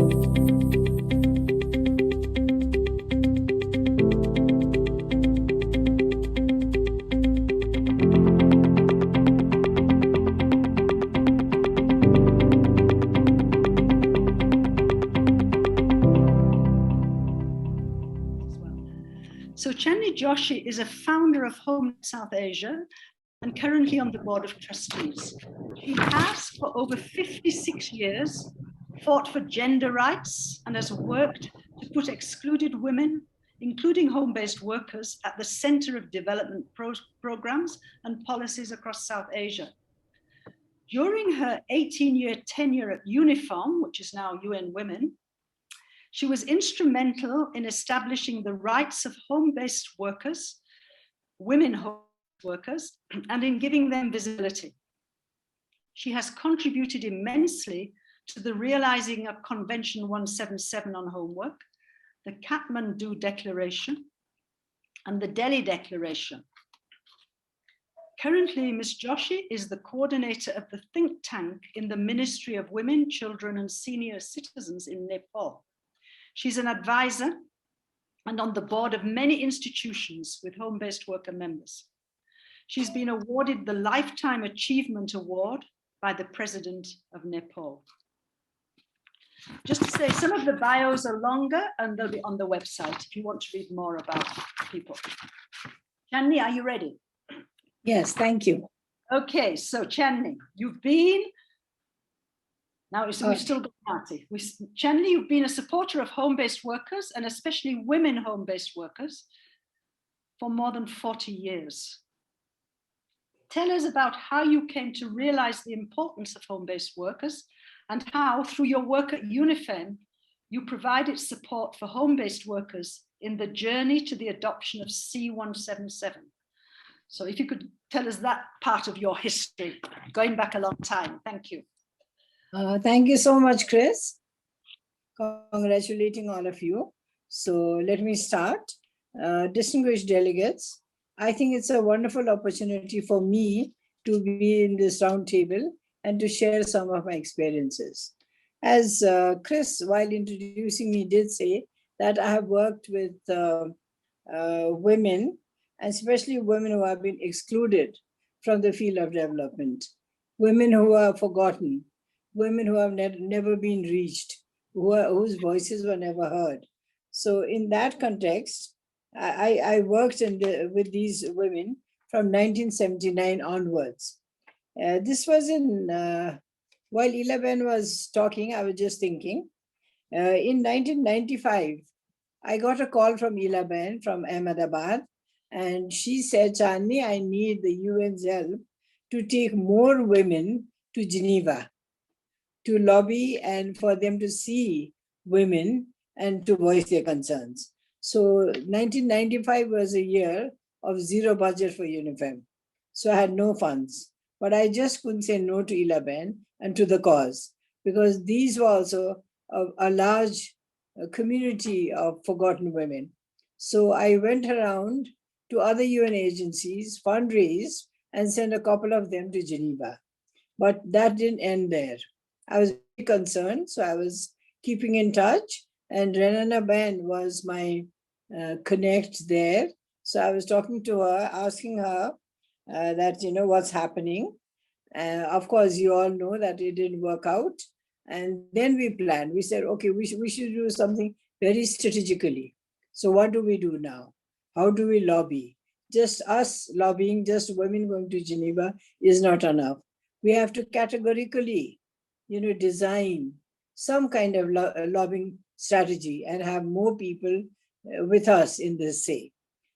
So Chandni Joshi is a founder of Homenet South Asia and currently on the board of trustees. She has, for over 56 years, fought for gender rights and has worked to put excluded women, including home-based workers, at the center of development programs and policies across South Asia. During her 18-year tenure at UNIFEM, which is now UN Women, she was instrumental in establishing the rights of home-based workers, women home workers, and in giving them visibility. She has contributed immensely to the realizing of Convention 177 on homework, the Kathmandu Declaration, and the Delhi Declaration. Currently, Ms. Joshi is the coordinator of the think tank in the Ministry of Women, Children, and Senior Citizens in Nepal. She's an advisor and on the board of many institutions with home-based worker members. She's been awarded the Lifetime Achievement Award by the President of Nepal. Just to say, some of the bios are longer and they'll be on the website if you want to read more about people. Chandni, are you ready? Yes, thank you. Okay, so Chandni, you've been, now we've still got Nati. Chandni, you've been a supporter of home-based workers and especially women home-based workers for more than 40 years. Tell us about how you came to realize the importance of home-based workers and how, through your work at UNIFEM, you provided support for home-based workers in the journey to the adoption of C177. So if you could tell us that part of your history, going back a long time. Thank you. Thank you so much, Chris. Congratulating all of you. So let me start. Distinguished delegates, I think it's a wonderful opportunity for me to be in this roundtable and to share some of my experiences. As Chris, while introducing me, did say that I have worked with women, especially women who have been excluded from the field of development, women who are forgotten, women who have never been reached, whose voices were never heard. So in that context, I worked with these women from 1979 onwards. This was while Ilaben was talking, I was just thinking, in 1995, I got a call from Ilaben from Ahmedabad, and she said, Chandni, I need the UN's help to take more women to Geneva to lobby and for them to see women and to voice their concerns. So 1995 was a year of zero budget for UNIFEM. So I had no funds, but I just couldn't say no to Ilaben and to the cause, because these were also a large community of forgotten women. So I went around to other UN agencies, fundraised, and sent a couple of them to Geneva. But that didn't end there. I was very concerned, so I was keeping in touch, and Renana Ben was my connect there. So I was talking to her, asking her that, what's happening. Of course, you all know that it didn't work out. And then we planned. We said, okay, we should do something very strategically. So what do we do now? How do we lobby? Just us lobbying, just women going to Geneva is not enough. We have to categorically, design some kind of lobbying strategy and have more people with us in this say.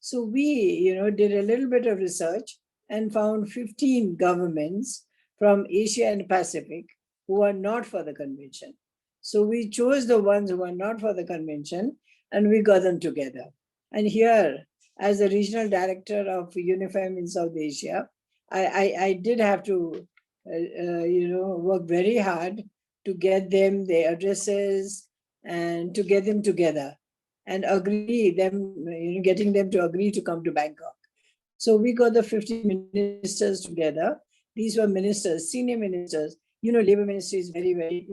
So we, did a little bit of research and found 15 governments from Asia and Pacific who are not for the convention. So we chose the ones who are not for the convention and we got them together. And here, as the regional director of UNIFEM in South Asia, I did have to, work very hard to get them their addresses and to get them together and getting them to agree to come to Bangkok. So we got the 50 ministers together. These were ministers, senior ministers. Labor ministry is very, very.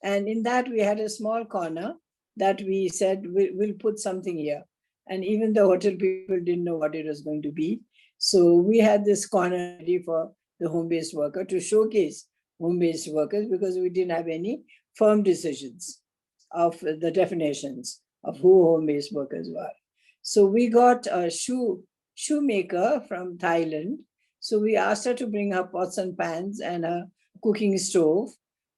And in that, we had a small corner that we said, we'll put something here. And even the hotel people didn't know what it was going to be. So we had this corner ready for the home-based worker to showcase home-based workers, because we didn't have any firm decisions of the definitions of who home-based workers were. So we got a shoemaker from Thailand. So we asked her to bring her pots and pans and a cooking stove,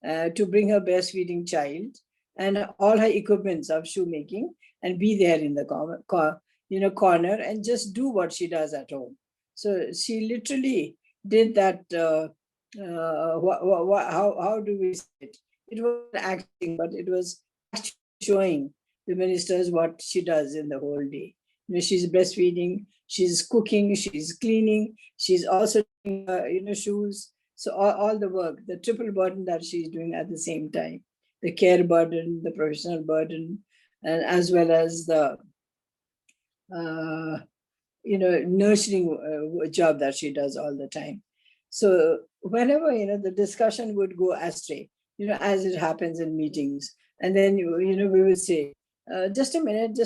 to bring her breastfeeding child and all her equipments of shoemaking, and be there in the corner and just do what she does at home. So she literally did that. How do we say it? It was acting, but it was showing the ministers what she does in the whole day. She's breastfeeding, she's cooking, she's cleaning, she's also doing, shoes. So all the work, the triple burden that she's doing at the same time, the care burden, the professional burden, and as well as the nurturing job that she does all the time. So whenever, the discussion would go astray, as it happens in meetings, and then, we would say, just a minute,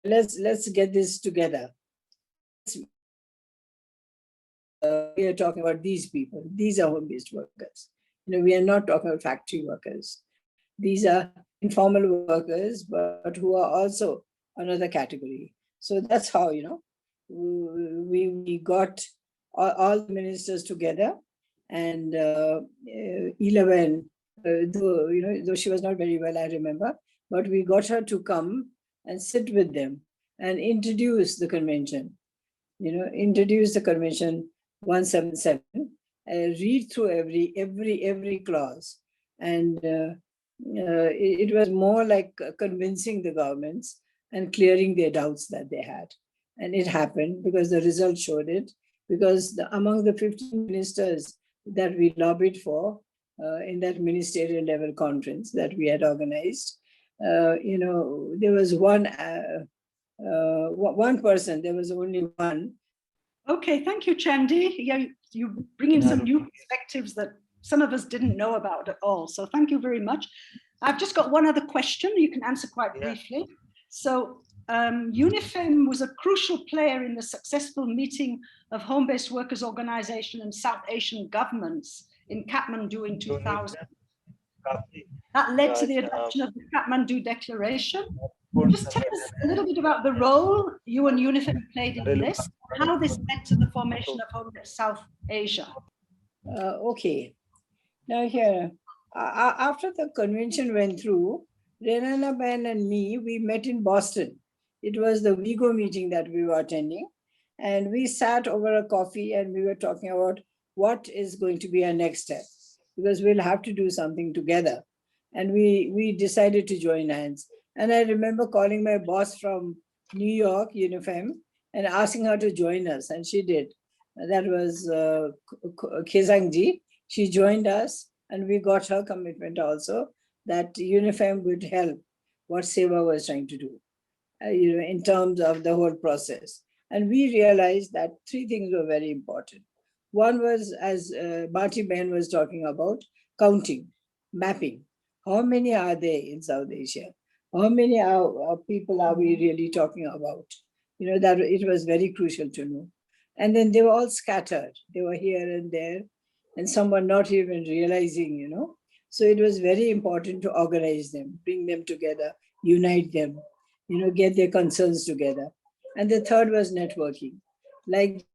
let's get this together. We are talking about these people. These are home-based workers. We are not talking about factory workers. These are informal workers, but who are also another category. So that's how, we got all the ministers together, and 11, though she was not very well, I remember, but we got her to come and sit with them and introduce the convention. Introduce the convention 177, read through every clause, and it was more like convincing the governments and clearing their doubts that they had. And it happened because the result showed it, because among the 15 ministers that we lobbied for in that ministerial level conference that we had organized, there was one person, there was only one. Okay, thank you, Chandi. Yeah, you bring in some new perspectives that some of us didn't know about at all. So thank you very much. I've just got one other question you can answer quite briefly. So UNIFEM was a crucial player in the successful meeting of home-based workers organization and South Asian governments in Kathmandu in 2000. That led to the adoption of the Kathmandu Declaration. Just tell us a little bit about the role you and UNIFEM played in this, how this led to the formation of Homenet South Asia. Okay. Now here, after the convention went through, Renana Ben and me, we met in Boston. It was the WIGO meeting that we were attending. And we sat over a coffee and we were talking about what is going to be our next step, because we'll have to do something together. And we decided to join hands. And I remember calling my boss from New York, UNIFEM, and asking her to join us, and she did. That was Kezangji. She joined us, and we got her commitment also that UNIFEM would help what Seva was trying to do, in terms of the whole process. And we realized that three things were very important. One was, as Marty Ben was talking about, counting, mapping. How many are there in South Asia? How many people are we really talking about? That it was very crucial to know. And then they were all scattered. They were here and there, and some were not even realizing, So it was very important to organize them, bring them together, unite them, get their concerns together. And the third was networking. Like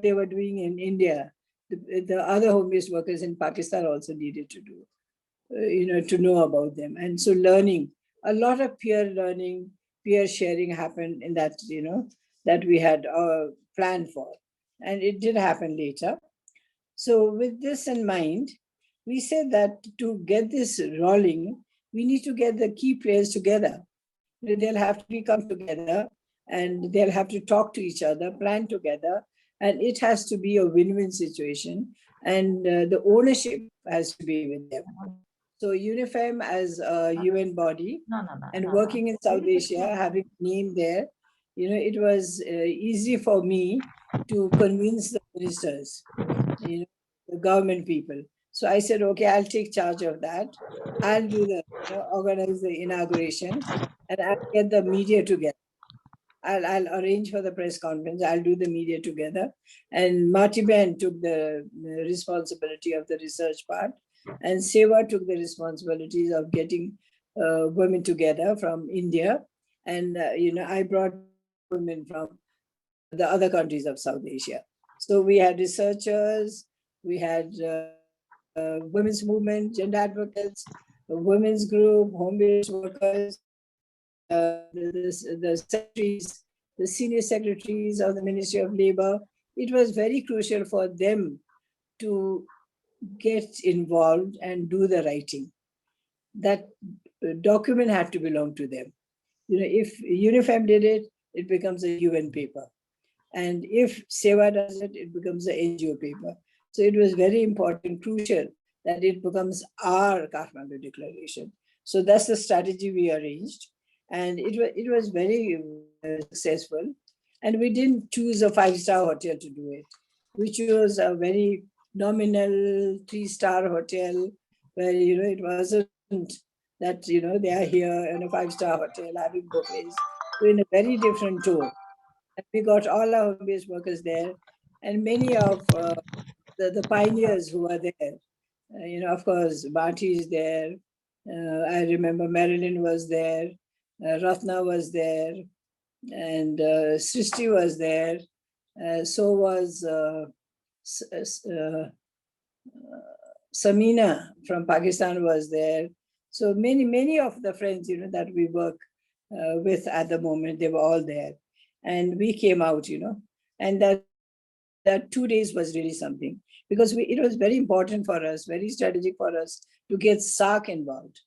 they were doing in India, the other home-based workers in Pakistan also needed to do, to know about them. And so learning, a lot of peer learning, peer sharing happened in that, that we had planned for. And it did happen later. So with this in mind, we said that to get this rolling, we need to get the key players together. They'll have to come together and they'll have to talk to each other, plan together. And it has to be a win-win situation. And the ownership has to be with them. So UNIFEM as a UN body and working in South Asia, having name there, it was easy for me to convince the ministers, the government people, So I said, okay, I'll take charge of that. I'll do the, organize the inauguration, and I'll get the media together. I'll arrange for the press conference. I'll do the media together. And Marty Ben took the responsibility of the research part, and Seva took the responsibilities of getting women together from India. And, I brought women from the other countries of South Asia. So we had researchers, we had women's movement, gender advocates, a women's group, home-based workers, the secretaries, the senior secretaries of the Ministry of Labor. It was very crucial for them to get involved and do the writing. That document had to belong to them. If UNIFEM did it, it becomes a UN paper. And if Seva does it, it becomes an NGO paper. So it was very important, crucial, that it becomes our Kathmandu Declaration. So that's the strategy we arranged. And it was very successful. And we didn't choose a 5-star hotel to do it. We chose a very nominal 3-star hotel where, it wasn't that, they are here in a 5-star hotel having buffets. So in a very different tone. And we got all our home-based workers there, and many of the pioneers who are there. Of course, Bharti is there. I remember Marilyn was there. Ratna was there. And Srishti was there. So was Samina from Pakistan was there. So many of the friends, that we work with at the moment, they were all there. And we came out, and that 2 days was really something, because it was very important for us, very strategic for us to get SARC involved,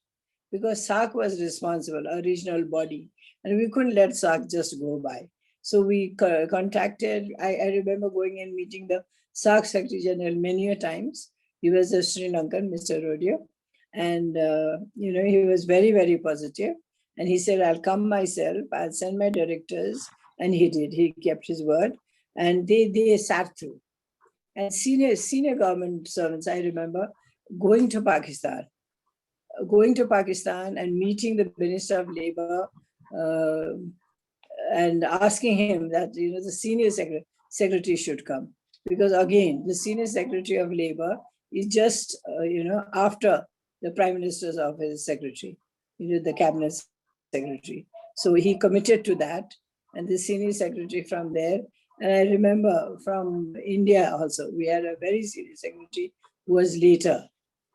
because SARC was responsible, a regional body, and we couldn't let SARC just go by. So we contacted, I remember going and meeting the SARC Secretary General many a times. He was a Sri Lankan, Mr. Rodeo, and he was very, very positive. And he said, I'll come myself, I'll send my directors. And he did, he kept his word. And they sat through. And senior government servants, I remember, going to Pakistan and meeting the Minister of Labor and asking him that, the senior secretary should come. Because again, the senior secretary of Labor is just, after the Prime Minister's office secretary, the cabinet secretary. So he committed to that. And the senior secretary from there. And I remember from India also, we had a very senior secretary who was later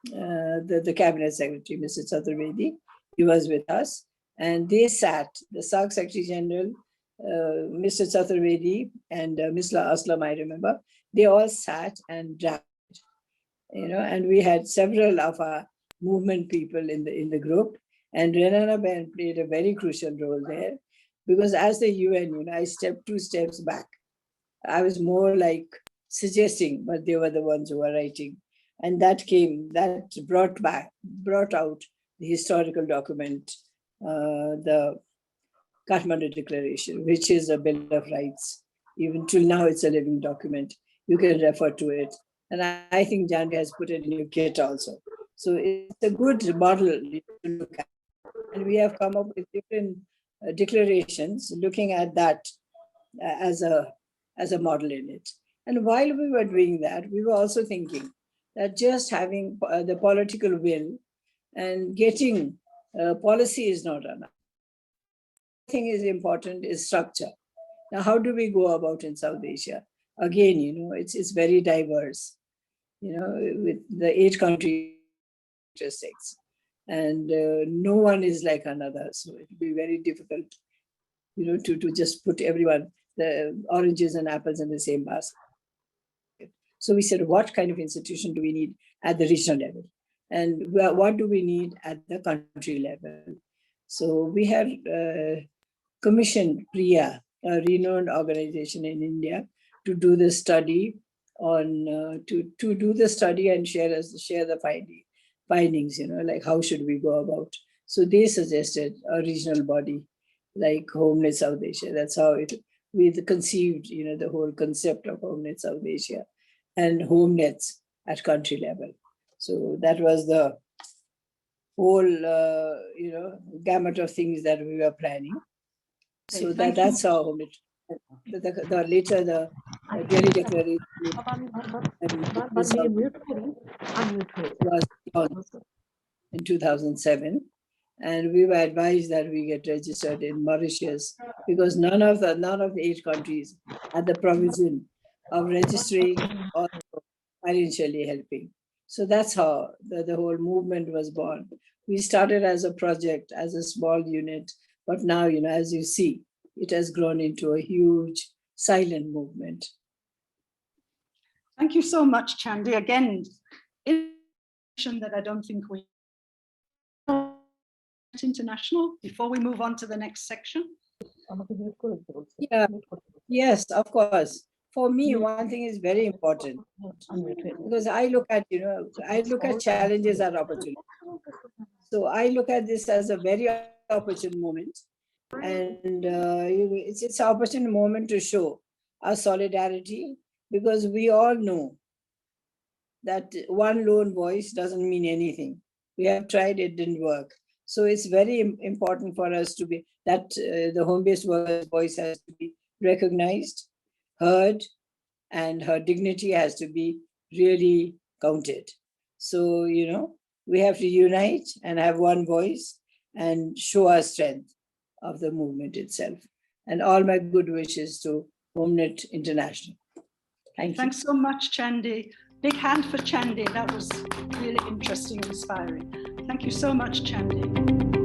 the cabinet secretary, Mr. Chaturvedi. He was with us. And they sat, the SARC Secretary General, Mr. Chaturvedi and Ms. Aslam, I remember, they all sat and drafted, and we had several of our movement people in the group. And Renana Ben played a very crucial role there. Because as the UN, I stepped 2 steps back. I was more like suggesting, but they were the ones who were writing. And that brought out the historical document, the Kathmandu Declaration, which is a Bill of Rights. Even till now, it's a living document. You can refer to it. And I think Chandni has put it in your kit also. So it's a good model to look at. And we have come up with different declarations, looking at that as a model in it. And while we were doing that, we were also thinking that just having the political will and getting policy is not enough. The thing is important is structure. Now, how do we go about in South Asia? Again, it's very diverse, with the 8 countries, states. And no one is like another. So it will be very difficult, to just put everyone, the oranges and apples in the same basket. So we said, what kind of institution do we need at the regional level? And what do we need at the country level? So we have commissioned PRIA, a renowned organization in India, to do the study on, to do the study and share the findings, like how should we go about. So they suggested a regional body like Homenet South Asia. That's how we conceived, the whole concept of Homenet South Asia and Homenets at country level. So that was the whole, gamut of things that we were planning. So Okay, that's how Homenet. Later the Delhi Declaration was launched in 2007, and we were advised that we get registered in Mauritius because none of the 8 countries had the provision of registering or financially helping. So that's how the whole movement was born. We started as a project, as a small unit, but now, as you see, it has grown into a huge silent movement. thank you so much, Chandni. Again, information that I don't think we international before we move on to the next section. Yeah, yes, of course. For me, one thing is very important because I look at challenges as opportunities. So I look at this as a very opportune moment, and it's an opportune moment to show our solidarity, because we all know that one lone voice doesn't mean anything. We have tried, it didn't work. So it's very important for us to be that the home-based workers' voice has to be recognized, heard, and her dignity has to be really counted. So, we have to unite and have one voice and show our strength of the movement itself. And all my good wishes to Homenet International. Thank you. Thanks so much, Chandni. Big hand for Chandni. That was really interesting and inspiring. Thank you so much, Chandni.